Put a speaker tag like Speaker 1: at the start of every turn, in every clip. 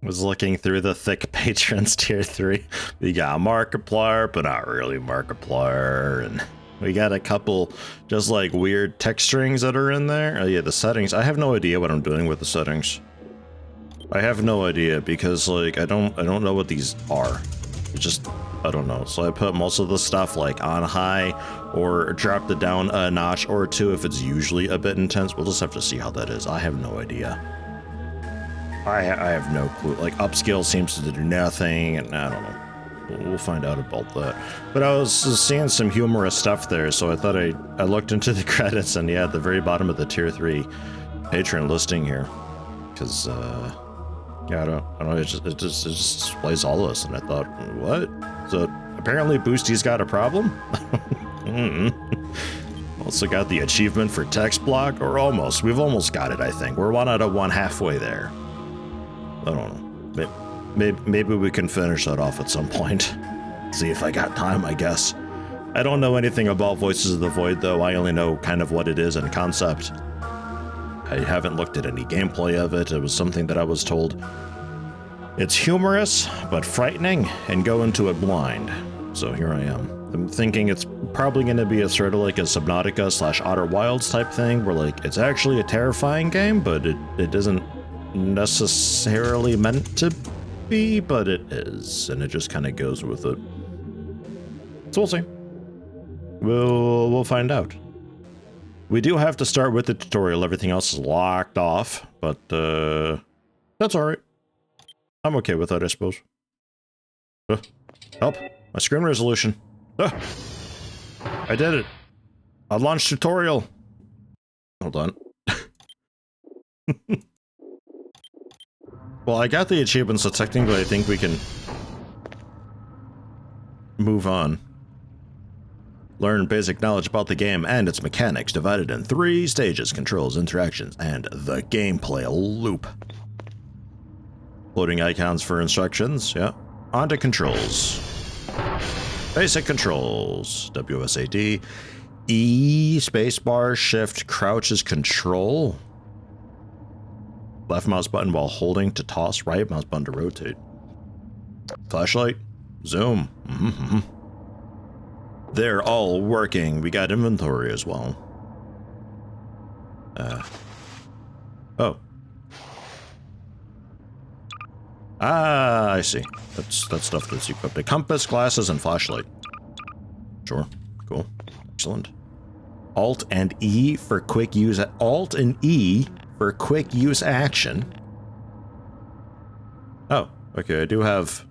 Speaker 1: Was looking through the thick patrons tier 3. We got Markiplier, but not really Markiplier, and we got a couple just like weird text strings that are in there. Oh yeah, the settings. I have no idea what I'm doing with the settings. I have no idea because like I don't know what these are. It just I don't know. So I put most of the stuff like on high or dropped it down a notch or two if it's usually a bit intense. We'll just have to see how that is. I have no idea. I have no clue. Like upscale seems to do nothing, and I don't know. We'll find out about that. But I was seeing some humorous stuff there, so I thought I looked into the credits, and yeah, at the very bottom of the tier 3 patron listing here, because yeah, I don't know. It just displays all this, and I thought, what? So apparently Boosty's got a problem. Also got the achievement for text block, or almost. We've almost got it, I think. We're 1 out of 1 halfway there. I don't know. Maybe we can finish that off at some point. See if I got time, I guess. I don't know anything about Voices of the Void, though. I only know kind of what it is in concept. I haven't looked at any gameplay of it. It was something that I was told. It's humorous, but frightening, and go into it blind. So here I am. I'm thinking it's probably going to be a sort of like a Subnautica / Outer Wilds type thing, where like it's actually a terrifying game, but it isn't necessarily meant to be, but it is, and it just kind of goes with it. So we'll see. We'll find out. We do have to start with the tutorial. Everything else is locked off, but that's all right. I'm okay with that, I suppose. Help! My screen resolution. I did it. I launched tutorial. Hold on. Well, I got the achievement, so technically I think we can move on. Learn basic knowledge about the game and its mechanics, divided in 3 stages: controls, interactions, and the gameplay loop. Loading icons for instructions, yeah. On to controls. Basic controls. WSAD. E, spacebar, shift, crouch is control. Left mouse button while holding to toss, right mouse button to rotate. Flashlight, zoom. They're all working. We got inventory as well. Oh. Ah, I see. That's stuff that's equipped. A compass, glasses, and flashlight. Sure. Cool. Excellent. Alt and E for quick use. Alt and E for quick use action. Oh, okay. I do have.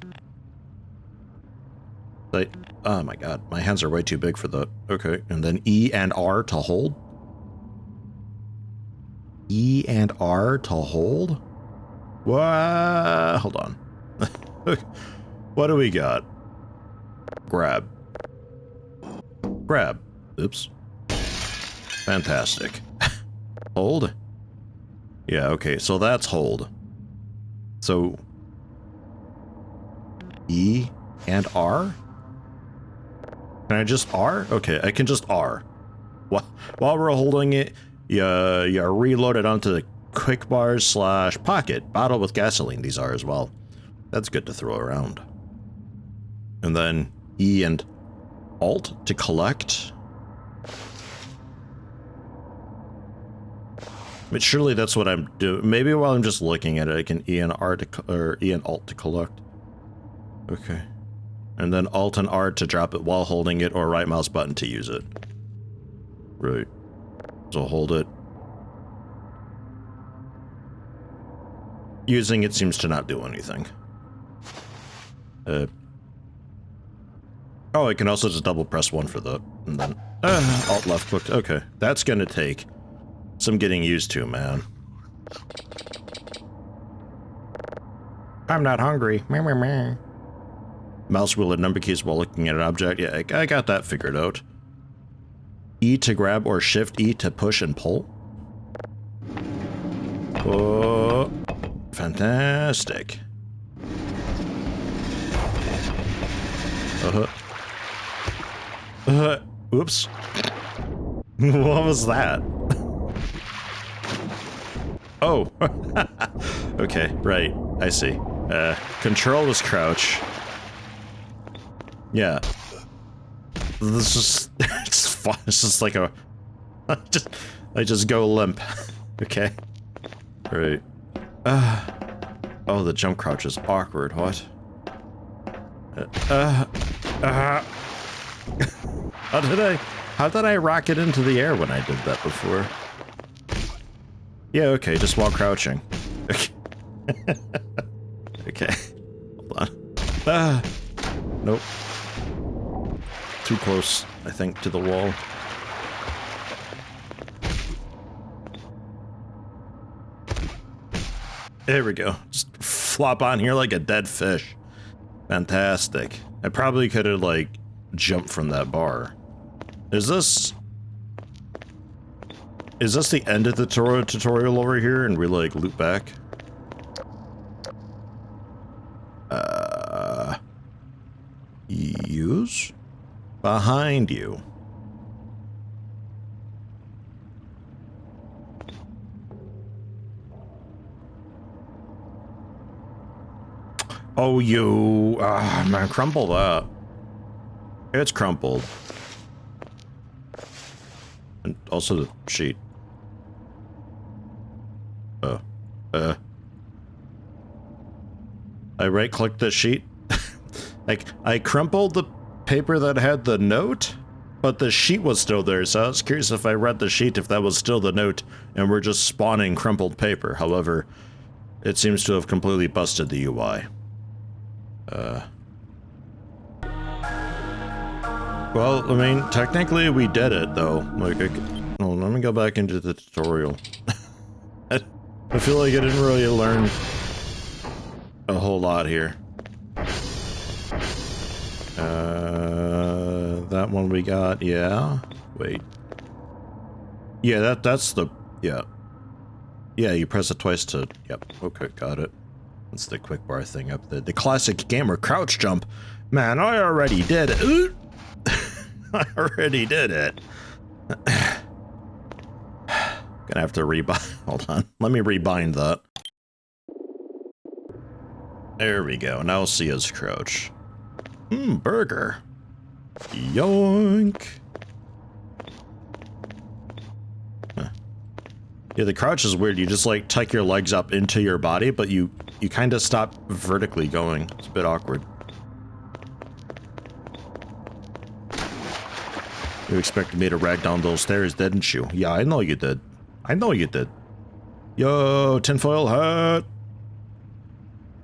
Speaker 1: Like, oh my god, my hands are way too big for that. Okay, and then E and R to hold. E and R to hold. What? Hold on. What do we got? Grab. Grab. Oops. Fantastic. Hold. Yeah, okay, so that's hold. So E and R? Can I just R? Okay, I can just R. While we're holding it, you reload it onto the quick bars / pocket. Bottle with gasoline, these are as well. That's good to throw around. And then E and Alt to collect. But surely that's what I'm doing. Maybe while I'm just looking at it, I can E and R to, or E and Alt to collect. Okay. And then Alt and R to drop it while holding it, or right mouse button to use it. Right. So hold it. Using it seems to not do anything. Oh, I can also just double press 1 for that, and then Alt left click. Okay, that's gonna take some getting used to, man. I'm not hungry. Meh, meh, meh. Mouse wheel and number keys while looking at an object. Yeah, I got that figured out. E to grab or Shift E to push and pull. Oh, fantastic. Oops. What was that? Oh. Okay, right. I see. Control this crouch. Yeah. This is it's fun. It's just like a I just go limp. Okay. Right. Oh, the jump crouch is awkward. What? How did I rocket into the air when I did that before? Yeah, okay, just while crouching. Okay. Okay. Hold on. Nope. Too close, I think, to the wall. There we go. Just flop on here like a dead fish. Fantastic. I probably could have, like, jumped from that bar. Is this the end of the tutorial over here and we, like, loop back? Use? Behind you. Oh, you... man, crumple that. It's crumpled. And also the sheet. I right-clicked the sheet. Like, I crumpled the paper that had the note, but the sheet was still there, so I was curious if I read the sheet if that was still the note, and we're just spawning crumpled paper. However, it seems to have completely busted the UI. Well, I mean, technically we did it, though. Like, oh, let me go back into the tutorial. I feel like I didn't really learn a whole lot here. That one we got, yeah. Wait. Yeah, that's the, yeah. Yeah, you press it twice to, yep, okay, got it. That's the quick bar thing up there. The classic gamer crouch jump. Man, I already did it. I already did it. Gonna have to rebind. Hold on. Let me rebind that. There we go. Now see us crouch. Burger. Yoink. Huh. Yeah, the crouch is weird. You just like tuck your legs up into your body, but you kind of stop vertically going. It's a bit awkward. You expected me to rag down those stairs, didn't you? Yeah, I know you did. I know you did. Yo, tinfoil hat.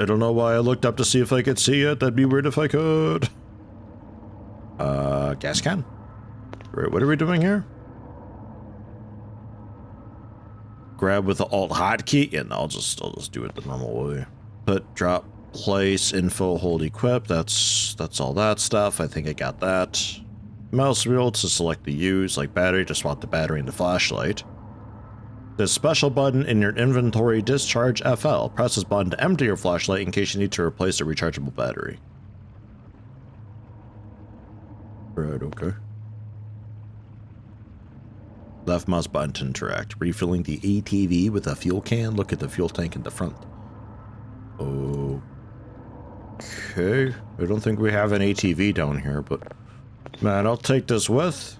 Speaker 1: I don't know why I looked up to see if I could see it. That'd be weird if I could. Gas can. Right, what are we doing here? Grab with the Alt hotkey. Yeah, no, I'll just do it the normal way. Put, drop, place, info, hold, equip. That's all that stuff. I think I got that. Mouse wheel to select the use, like battery, to swap the battery in the flashlight. This special button in your inventory, discharge FL. Press this button to empty your flashlight in case you need to replace a rechargeable battery. Right, okay. Left mouse button to interact. Refilling the ATV with a fuel can. Look at the fuel tank in the front. Okay. I don't think we have an ATV down here, but... man, I'll take this with.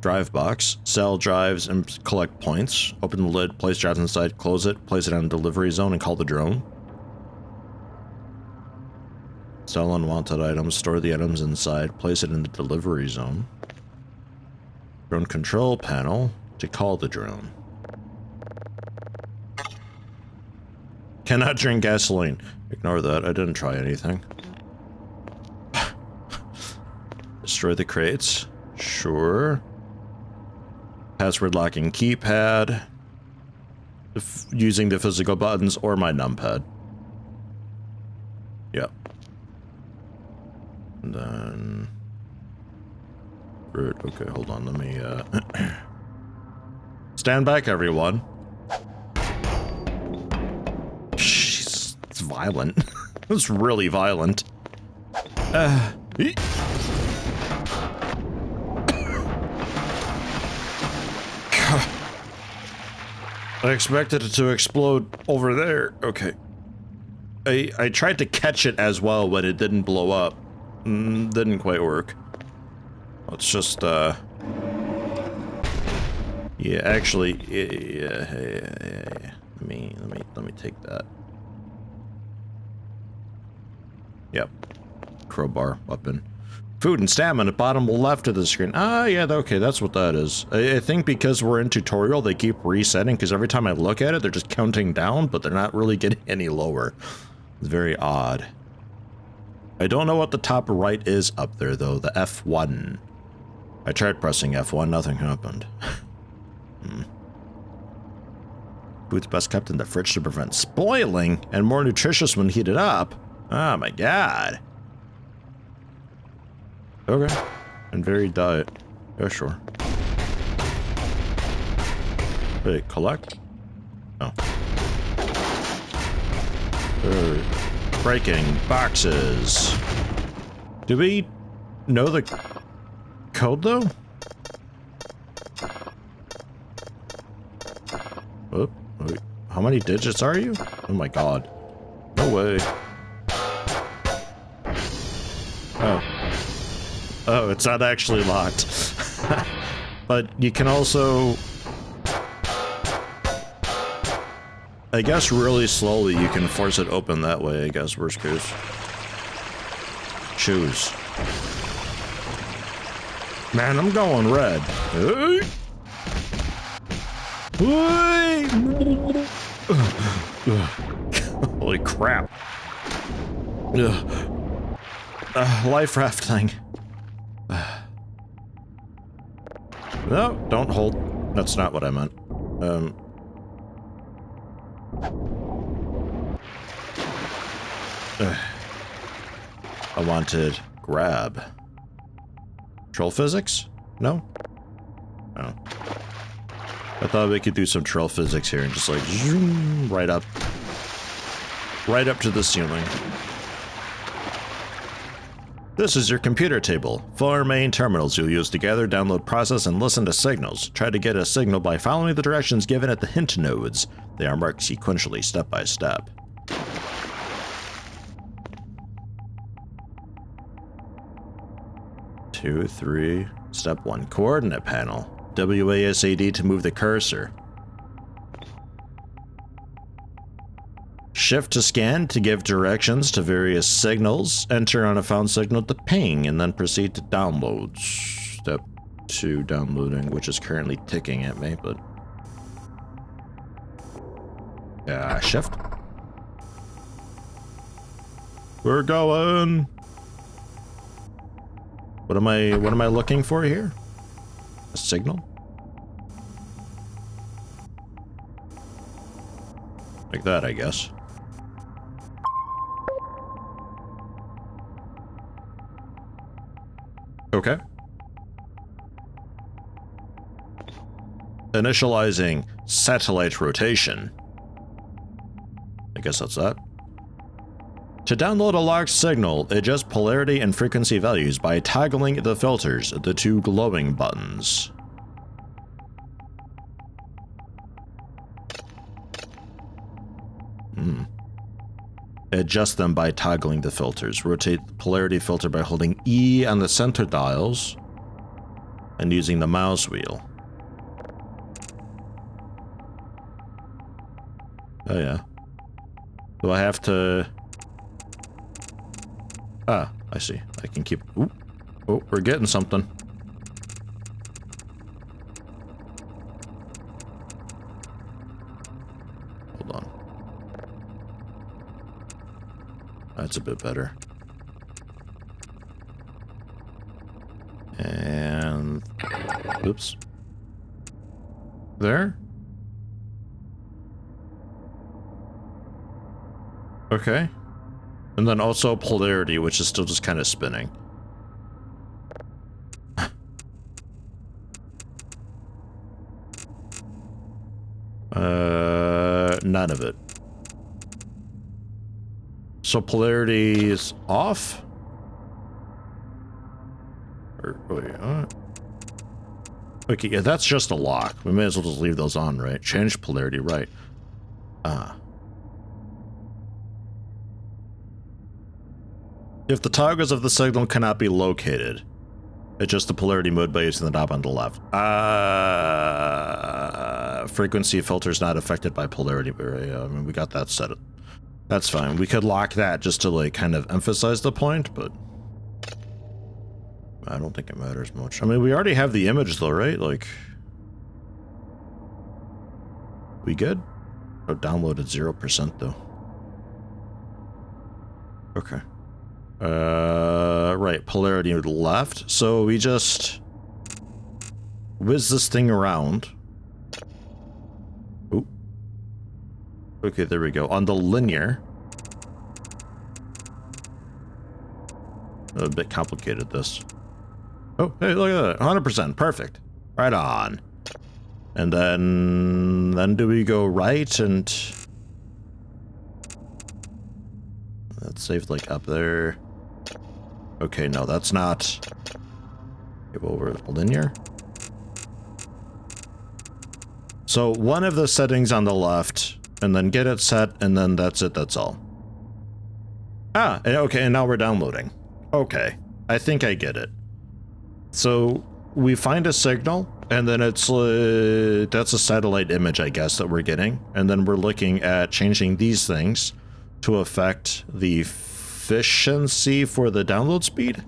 Speaker 1: Drive box. Sell drives and collect points. Open the lid, place drives inside, close it, place it on delivery zone, and call the drone. Sell unwanted items, store the items inside, place it in the delivery zone. Drone control panel to call the drone. Cannot drink gasoline. Ignore that, I didn't try anything. Destroy the crates. Sure. Password locking keypad. Using the physical buttons or my numpad. Yep. And then... okay, hold on, let me, stand back, everyone. Jeez, it's violent. It's really violent. I expected it to explode over there. Okay. I tried to catch it as well, but it didn't blow up. Didn't quite work. Let's just, yeah, actually, yeah. Let me take that. Yep. Crowbar, weapon. Food and stamina, bottom left of the screen. Ah, yeah, okay, that's what that is. I think because we're in tutorial, they keep resetting, because every time I look at it, they're just counting down, but they're not really getting any lower. It's very odd. I don't know what the top right is up there, though, the F1. I tried pressing F1, nothing happened. Food's best kept in the fridge to prevent spoiling, and more nutritious when heated up. Oh my god. Okay. And varied diet. Yeah, sure. Wait, collect? Oh. Breaking boxes. Do we know the code, though? Oh, wait. How many digits are you? Oh my god. No way. Oh. Oh, it's not actually locked. But you can also... I guess really slowly you can force it open that way, I guess, worst case. Choose. Man, I'm going red. Holy crap. Life rafting. No, don't hold. That's not what I meant. I wanted grab. Troll physics? No? Oh. I thought we could do some troll physics here and just like zoom right up. Right up to the ceiling. This is your computer table. 4 main terminals you'll use to gather, download, process, and listen to signals. Try to get a signal by following the directions given at the hint nodes. They are marked sequentially, step by step. Two, three. Step 1. Coordinate panel. WASD to move the cursor. Shift to scan to give directions to various signals. Enter on a found signal to ping, and then proceed to download. Step 2, downloading, which is currently ticking at me, but... shift. We're going. What am I looking for here? A signal? Like that, I guess. Okay. Initializing satellite rotation. I guess that's that. To download a locked signal, adjust polarity and frequency values by toggling the filters, the 2 glowing buttons. Adjust them by toggling the filters. Rotate the polarity filter by holding E on the center dials and using the mouse wheel. Oh yeah. Do I have to... Ah, I see. I can keep... Ooh. Oh, we're getting something. Hold on. That's a bit better. And... Oops. There? Okay. And then also polarity, which is still just kind of spinning. None of it. So polarity is off? Or, wait, Okay, yeah, that's just a lock. We may as well just leave those on, right? Change polarity, right. If the toggles of the signal cannot be located, adjust the polarity mode by using the knob on the left. Frequency filters not affected by polarity. I mean, we got that set. That's fine. We could lock that just to, like, kind of emphasize the point, but I don't think it matters much. I mean, we already have the image, though, right? Like, we good? Oh, downloaded 0%, though. Okay. Right, polarity left. So we just whiz this thing around. Ooh. Okay, there we go. On the linear. A bit complicated, this. Oh, hey, look at that. 100%. Perfect. Right on. And then do we go right and... That's saved, like, up there. Okay, no, that's not... Go over linear. So, one of the settings on the left, and then get it set, and then that's it, that's all. Ah, okay, and now we're downloading. Okay, I think I get it. So, we find a signal, and then it's, that's a satellite image, I guess, that we're getting. And then we're looking at changing these things to affect the efficiency for the download speed.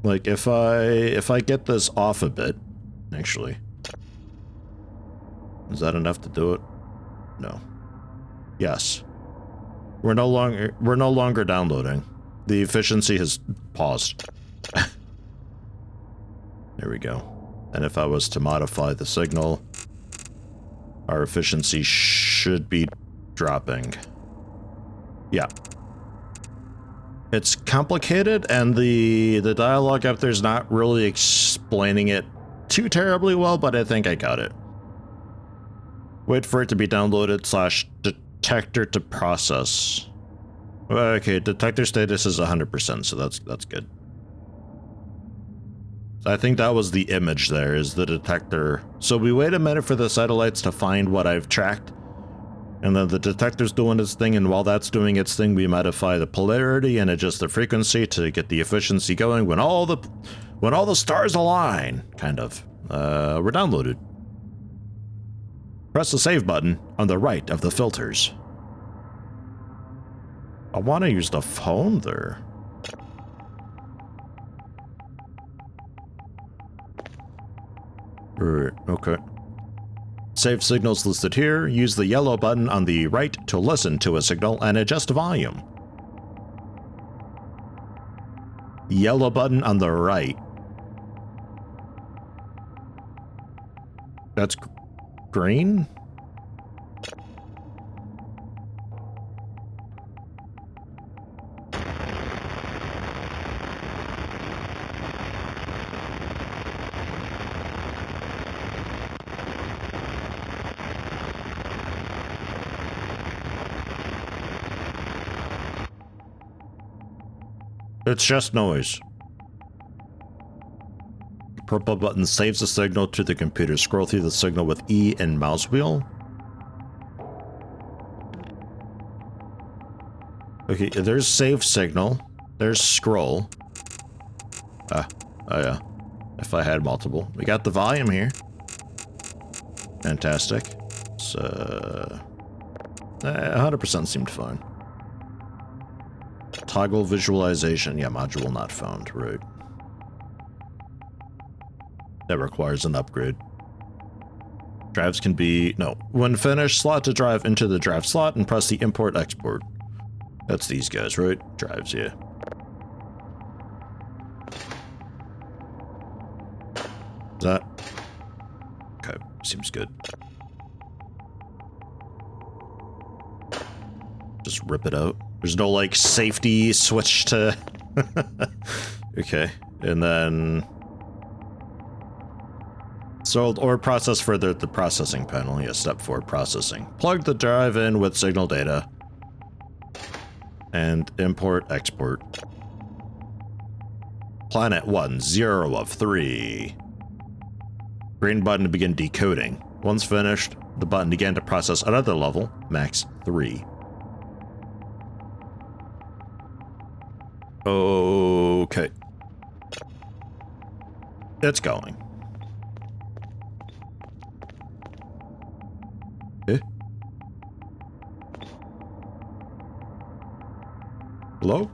Speaker 1: Like, if I get this off a bit, actually. Is that enough to do it? No. Yes. We're no longer downloading. The efficiency has paused. There we go. And if I was to modify the signal, our efficiency should be dropping. Yeah. It's complicated, and the dialogue up there is not really explaining it too terribly well, but I think I got it. Wait for it to be downloaded / detector to process. Okay, detector status is 100%, so that's good. I think that was the image there, is the detector. So we wait a minute for the satellites to find what I've tracked. And then the detector's doing its thing, and while that's doing its thing, we modify the polarity and adjust the frequency to get the efficiency going when all the stars align, kind of. We're downloaded. Press the save button on the right of the filters. I want to use the phone there. Right, okay. Save signals listed here. Use the yellow button on the right to listen to a signal and adjust volume. Yellow button on the right. That's green? It's just noise. Purple button saves the signal to the computer. Scroll through the signal with E and mouse wheel. Okay, there's save signal. There's scroll. Oh yeah. If I had multiple. We got the volume here. Fantastic. So 100% seemed fine. Toggle visualization. Yeah, module not found. Right. That requires an upgrade. Drives can be... No. When finished, slot the drive into the drive slot and press the import export. That's these guys, right? Drives, yeah. Is that... Okay, seems good. Just rip it out. There's no, like, safety switch to... Okay, and then... So, or process further at the processing panel. Yeah, step 4, processing. Plug the drive in with signal data. And import, export. Planet 1, 0 of 3. Green button to begin decoding. Once finished, the button began to process another level, max 3. Okay. It's going. Eh? Hello?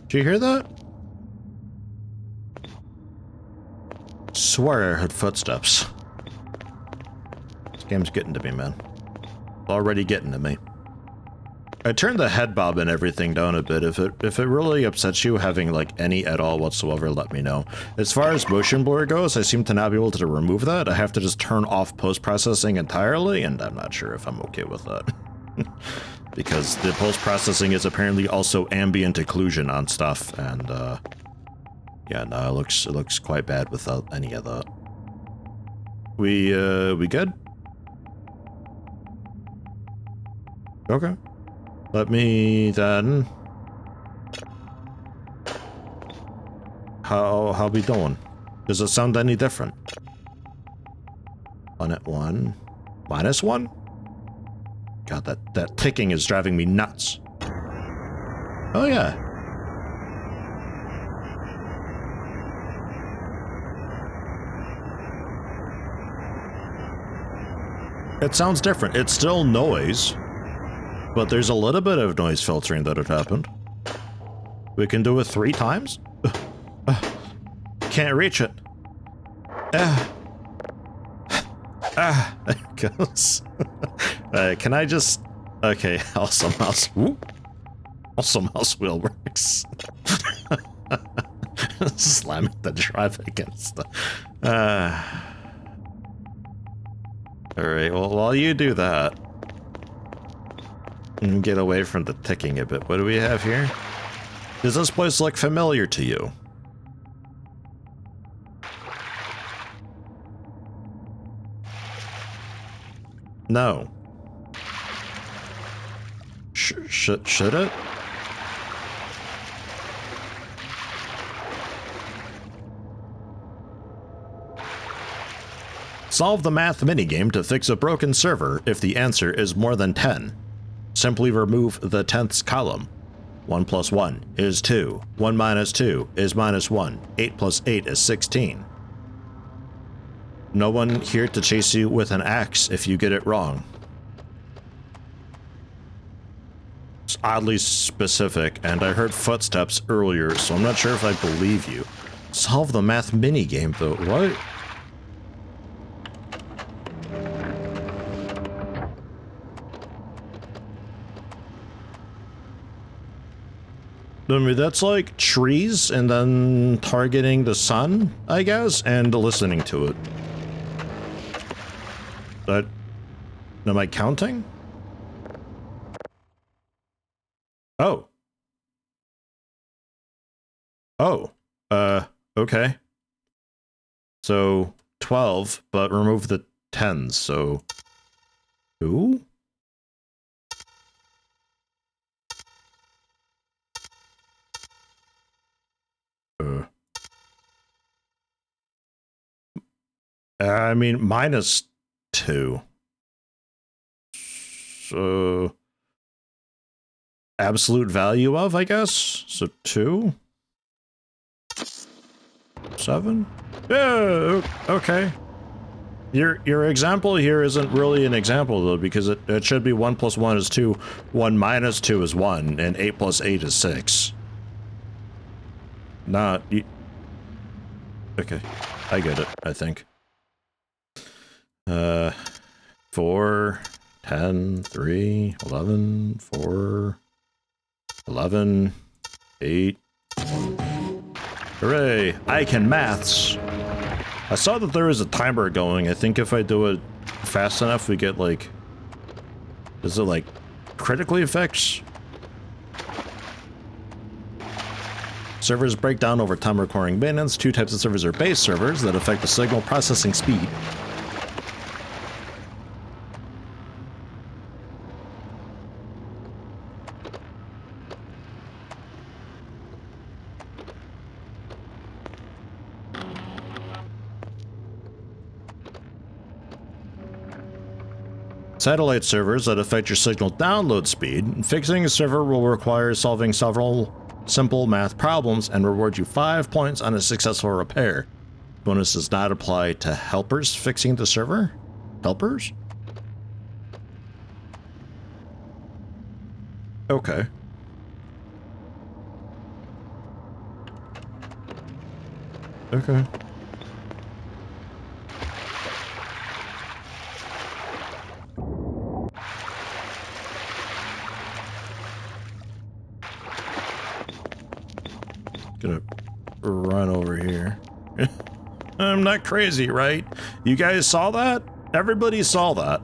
Speaker 1: Did you hear that? Swear I heard footsteps. This game's getting to me, man. Already getting to me. I turned the head bob and everything down a bit. If it really upsets you having like any at all whatsoever, let me know. As far as motion blur goes, I seem to not be able to remove that. I have to just turn off post-processing entirely, and I'm not sure if I'm okay with that. Because the post-processing is apparently also ambient occlusion on stuff, and yeah, no, it looks quite bad without any of that. We good? Okay. Let me then. How we doing? Does it sound any different? 1 at 1. -1? God, that ticking is driving me nuts. Oh yeah. It sounds different. It's still noise, but there's a little bit of noise filtering that had happened. We can do it 3 times? Can't reach it. There it goes. Can I just... Okay, also mouse... Whoop. Also mouse wheel works. Slamming the drive against the... Alright, well, while you do that... And get away from the ticking a bit, what do we have here? Does this place look familiar to you? No. Should it? Solve the math minigame to fix a broken server if the answer is more than 10. Simply remove the 10th column. 1 + 1 is 2. 1 - 2 is -1. 8 + 8 is 16. No one here to chase you with an axe if you get it wrong. It's oddly specific, and I heard footsteps earlier, so I'm not sure if I believe you. Solve the math minigame, though. What? I mean, that's like trees and then targeting the sun, I guess, and listening to it. But, am I counting? Oh. Oh. Okay. So, 12, but remove the 10s, so... 2? I mean, -2. So... Absolute value of, I guess? So 2? 7? Yeah, okay. Your example here isn't really an example, though, because it should be 1 + 1 is 2, 1 - 2 is 1, and 8 + 8 is 6. Not... Okay, I get it, I think. 4, 10, 3, 11, 4, 11, 8. Hooray, I can maths. I saw that there is a timer going. I think if I do it fast enough, we get like... Is it like critically affects? Servers break down over time requiring maintenance. 2 types of servers are base servers that affect the signal processing speed. Satellite servers that affect your signal download speed. Fixing a server will require solving several simple math problems and reward you 5 points on a successful repair. Bonus does not apply to helpers fixing the server. Helpers? Okay. Okay. Gonna run over here. I'm not crazy, right? You guys saw that? Everybody saw that.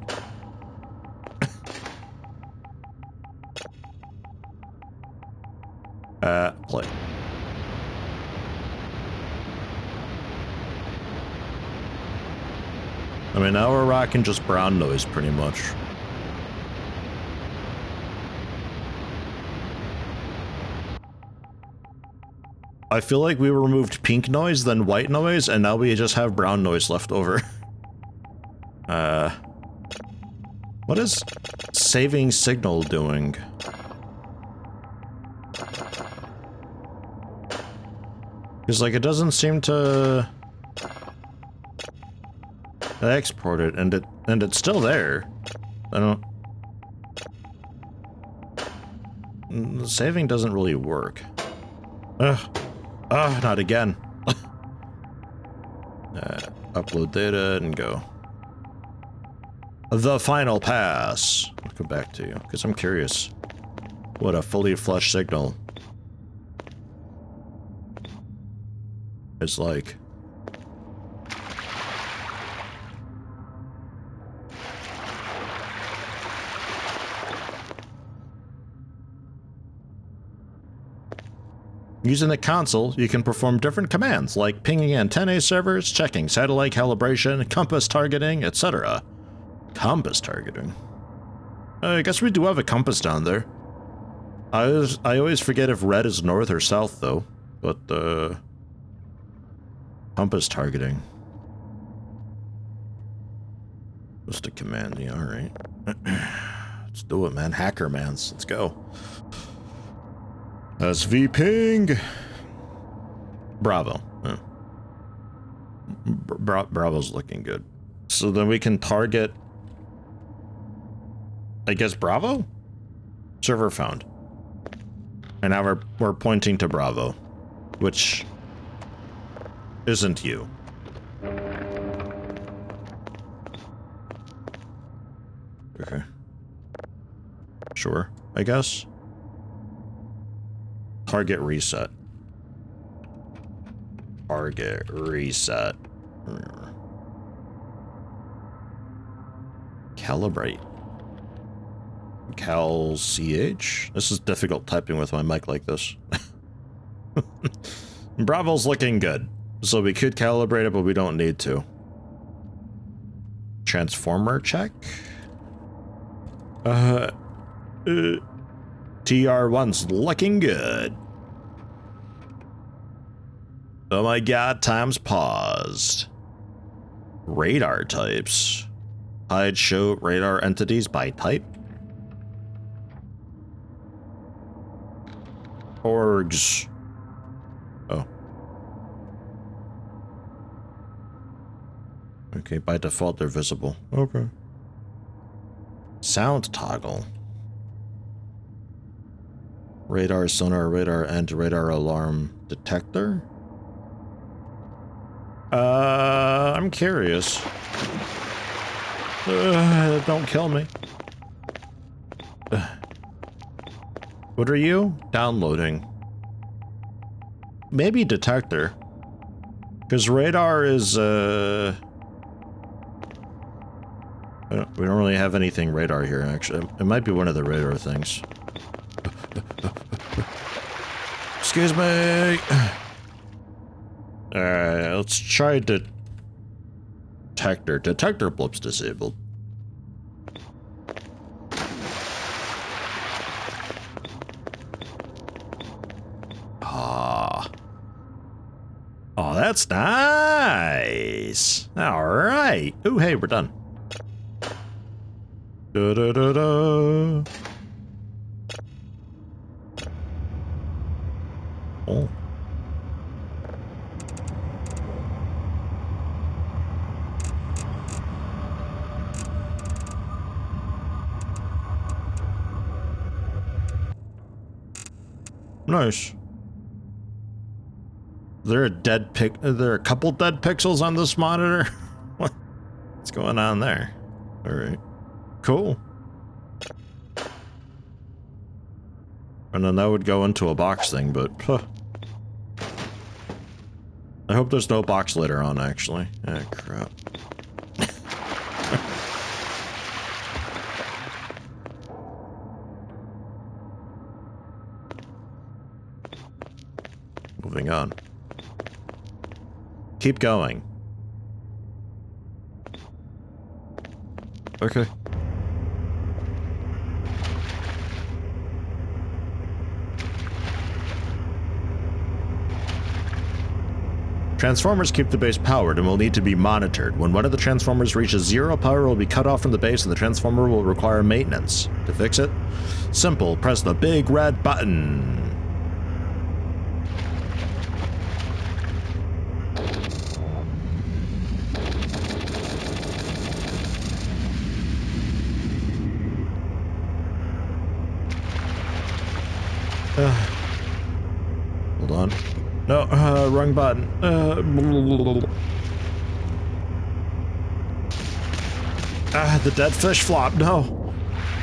Speaker 1: Play. I mean, now we're rocking just brown noise pretty much. I feel like we removed pink noise, then white noise, and now we just have brown noise left over. What is saving signal doing? Because, like, it doesn't seem to export it, and it's still there. I don't... The saving doesn't really work. Ugh. Ah, not again. Upload data and go. The final pass. I'll come back to you, because I'm curious. What a fully flushed signal is like. Using the console, you can perform different commands like pinging antennae servers, checking satellite calibration, compass targeting, etc. Compass targeting? I guess we do have a compass down there. I always forget if red is north or south though, but compass targeting. Just a command, yeah, alright. Let's do it, man. Hacker mans, let's go. SV ping. Bravo. Yeah. Bravo's looking good. So then we can target, I guess, Bravo? Server found. And now we're pointing to Bravo, which isn't you. Okay. Sure, I guess. Target reset. Target reset. Calibrate. Cal CH? This is difficult typing with my mic like this. Bravo's looking good. So we could calibrate it, but we don't need to. Transformer check. TR1's looking good. Oh my god, time's paused. Radar types. Hide show radar entities by type. Orgs. Oh. Okay, by default they're visible. Okay. Sound toggle. Radar, sonar, radar, and radar alarm detector? I'm curious. Don't kill me. What are you? Downloading. Maybe detector. Because radar is, we don't really have anything radar here, actually. It might be one of the radar things. Excuse me. Alright, let's try detector. Detector blip's disabled. Ah. Oh, that's nice. Alright. Ooh, hey, we're done. Da da da da. Oh. Nice. There a dead pic? Are there a couple dead pixels on this monitor? What's going on there? All right. Cool. And then that would go into a box thing, but huh. I hope there's no box later on, actually. Ah, crap. Moving on. Keep going. Okay. Transformers keep the base powered and will need to be monitored. When one of the transformers reaches zero, power will be cut off from the base and the transformer will require maintenance. To fix it? Simple, press the big red button. Hold on. No, wrong button. The dead fish flop, no.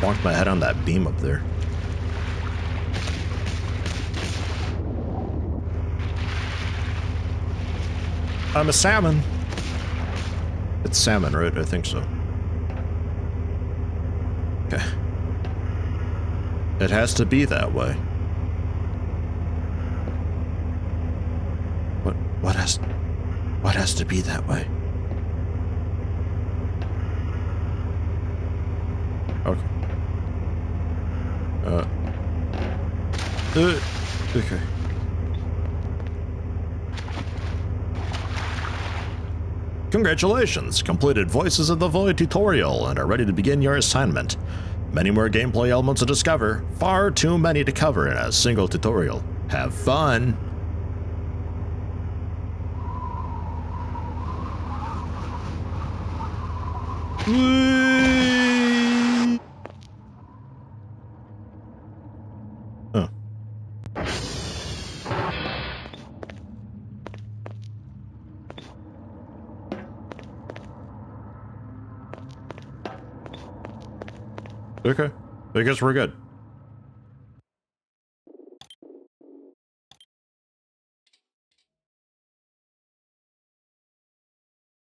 Speaker 1: Bonked my head on that beam up there. I'm a salmon. It's salmon, right? I think so. Okay. It has to be that way. What has to be that way? Okay. Okay. Congratulations! Completed Voices of the Void tutorial and are ready to begin your assignment. Many more gameplay elements to discover, far too many to cover in a single tutorial. Have fun! Oh. Okay. I guess we're good.